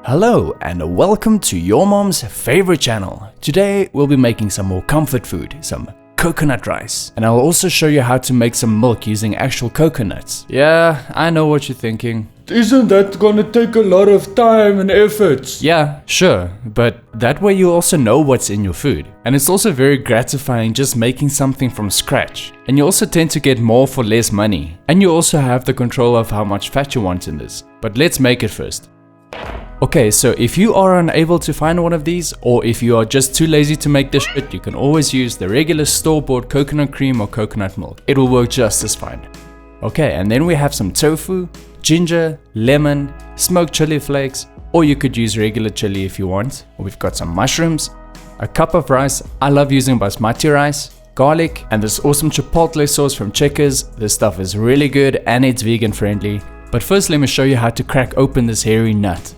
Hello and welcome to your mom's favorite channel. Today we'll be making some more comfort food, some coconut rice. And I'll also show you how to make some milk using actual coconuts. Yeah, I know what you're thinking. Isn't that gonna take a lot of time and effort? Yeah, sure, but that way you also know what's in your food. And it's also very gratifying just making something from scratch. And you also tend to get more for less money. And you also have the control of how much fat you want in this. But let's make it first. Okay, so if you are unable to find one of these, or if you are just too lazy to make this shit, you can always use the regular store-bought coconut cream or coconut milk. It will work just as fine. Okay, and then we have some tofu, ginger, lemon, smoked chili flakes, or you could use regular chili if you want. We've got some mushrooms, a cup of rice. I love using basmati rice, garlic, and this awesome chipotle sauce from Checkers. This stuff is really good and it's vegan friendly. But first let me show you how to crack open this hairy nut.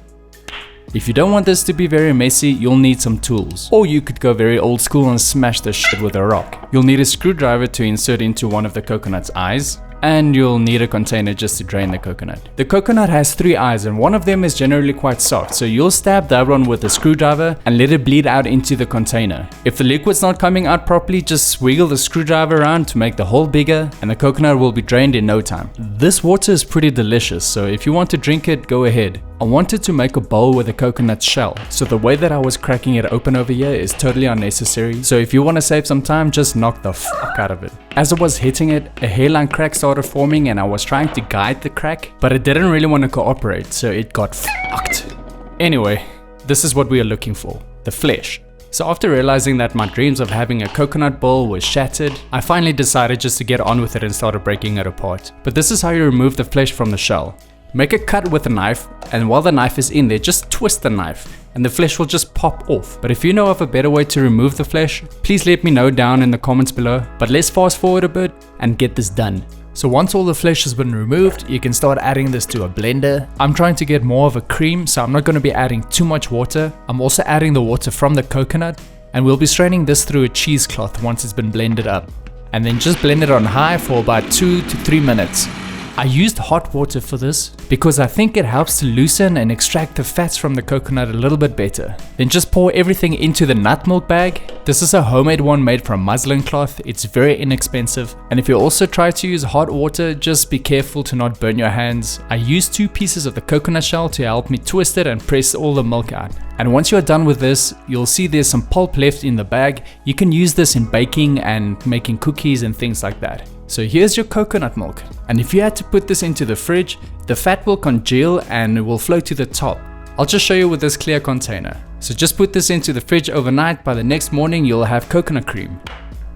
If you don't want this to be very messy, you'll need some tools. Or you could go very old school and smash this shit with a rock. You'll need a screwdriver to insert into one of the coconut's eyes. And you'll need a container just to drain the coconut. The coconut has 3 eyes and one of them is generally quite soft, so you'll stab that one with a screwdriver and let it bleed out into the container. If the liquid's not coming out properly, just wiggle the screwdriver around to make the hole bigger and the coconut will be drained in no time. This water is pretty delicious, so if you want to drink it, go ahead. I wanted to make a bowl with a coconut shell, so the way that I was cracking it open over here is totally unnecessary. So if you want to save some time, just knock the fuck out of it. As I was hitting it, a hairline crack started forming and I was trying to guide the crack, but it didn't really want to cooperate, so it got fucked. Anyway, this is what we are looking for, the flesh. So after realizing that my dreams of having a coconut bowl were shattered, I finally decided just to get on with it and started breaking it apart. But this is how you remove the flesh from the shell. Make a cut with a knife, and while the knife is in there, just twist the knife and the flesh will just pop off. But if you know of a better way to remove the flesh, please let me know down in the comments below. But let's fast forward a bit and get this done. So once all the flesh has been removed, you can start adding this to a blender. I'm trying to get more of a cream, so I'm not going to be adding too much water. I'm also adding the water from the coconut, and we'll be straining this through a cheesecloth once it's been blended up. And then just blend it on high for about 2 to 3 minutes. I used hot water for this because I think it helps to loosen and extract the fats from the coconut a little bit better. Then just pour everything into the nut milk bag. This is a homemade one made from muslin cloth. It's very inexpensive. And if you also try to use hot water, just be careful to not burn your hands. I used 2 pieces of the coconut shell to help me twist it and press all the milk out. And once you're done with this, you'll see there's some pulp left in the bag. You can use this in baking and making cookies and things like that. So here's your coconut milk, and if you had to put this into the fridge, the fat will congeal and it will float to the top. I'll just show you with this clear container. So just put this into the fridge overnight. By the next morning you'll have coconut cream.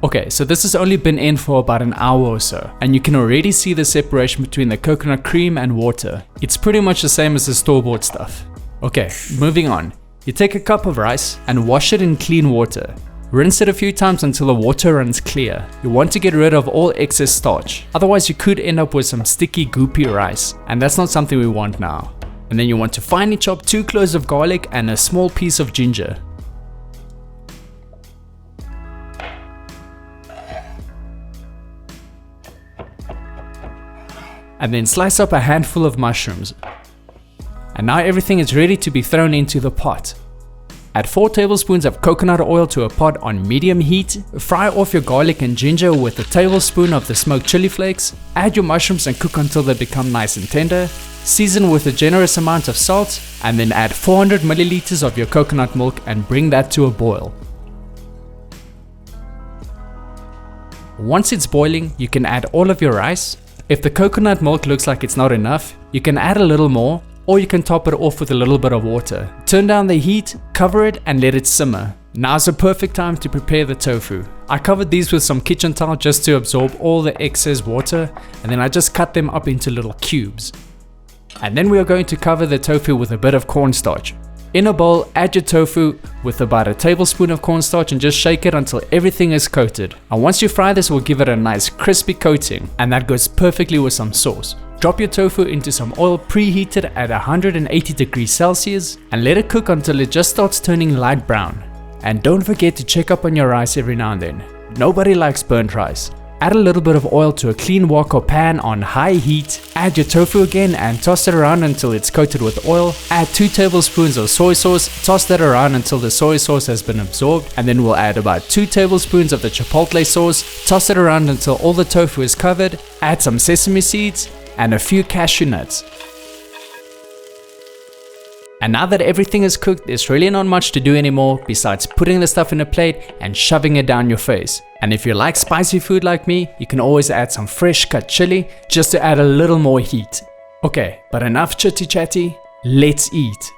Okay, so this has only been in for about an hour or so, and you can already see the separation between the coconut cream and water. It's pretty much the same as the store-bought stuff. Okay, moving on. You take a cup of rice and wash it in clean water. Rinse it a few times until the water runs clear. You want to get rid of all excess starch. Otherwise you could end up with some sticky goopy rice, and that's not something we want now. And then you want to finely chop 2 cloves of garlic and a small piece of ginger. And then slice up a handful of mushrooms. And now everything is ready to be thrown into the pot. Add 4 tablespoons of coconut oil to a pot on medium heat. Fry off your garlic and ginger with a tablespoon of the smoked chili flakes. Add your mushrooms and cook until they become nice and tender. Season with a generous amount of salt, and then add 400 milliliters of your coconut milk and bring that to a boil. Once it's boiling, you can add all of your rice. If the coconut milk looks like it's not enough, you can add a little more, or you can top it off with a little bit of water. Turn down the heat, cover it and let it simmer. Now's the perfect time to prepare the tofu. I covered these with some kitchen towel just to absorb all the excess water, and then I just cut them up into little cubes. And then we are going to cover the tofu with a bit of cornstarch. In a bowl, add your tofu with about a tablespoon of cornstarch and just shake it until everything is coated. And once you fry this, we'll give it a nice crispy coating, and that goes perfectly with some sauce. Drop your tofu into some oil preheated at 180 degrees Celsius and let it cook until it just starts turning light brown. And don't forget to check up on your rice every now and then. Nobody likes burnt rice. add a little bit of oil to a clean wok or pan on high heat, add your tofu again and toss it around until it's coated with oil, add 2 tablespoons of soy sauce, toss that around until the soy sauce has been absorbed, and then we'll add about 2 tablespoons of the chipotle sauce, toss it around until all the tofu is covered, add some sesame seeds, and a few cashew nuts. And now that everything is cooked, there's really not much to do anymore besides putting the stuff in a plate and shoving it down your face. And if you like spicy food like me, you can always add some fresh cut chili just to add a little more heat. Okay, but enough chitty chatty, let's eat.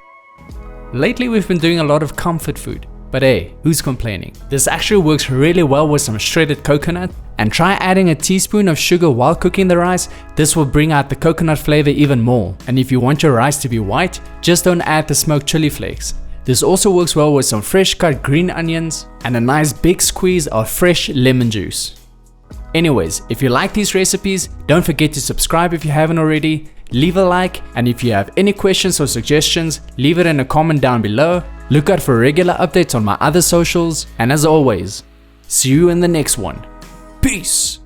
Lately we've been doing a lot of comfort food, but hey, who's complaining? This actually works really well with some shredded coconut, and try adding a teaspoon of sugar while cooking the rice. This will bring out the coconut flavor even more. And if you want your rice to be white, just don't add the smoked chili flakes. This also works well with some fresh cut green onions and a nice big squeeze of fresh lemon juice. Anyways, if you like these recipes, don't forget to subscribe if you haven't already, leave a like, and if you have any questions or suggestions, leave it in a comment down below. Look out for regular updates on my other socials, and as always, see you in the next one. Peace!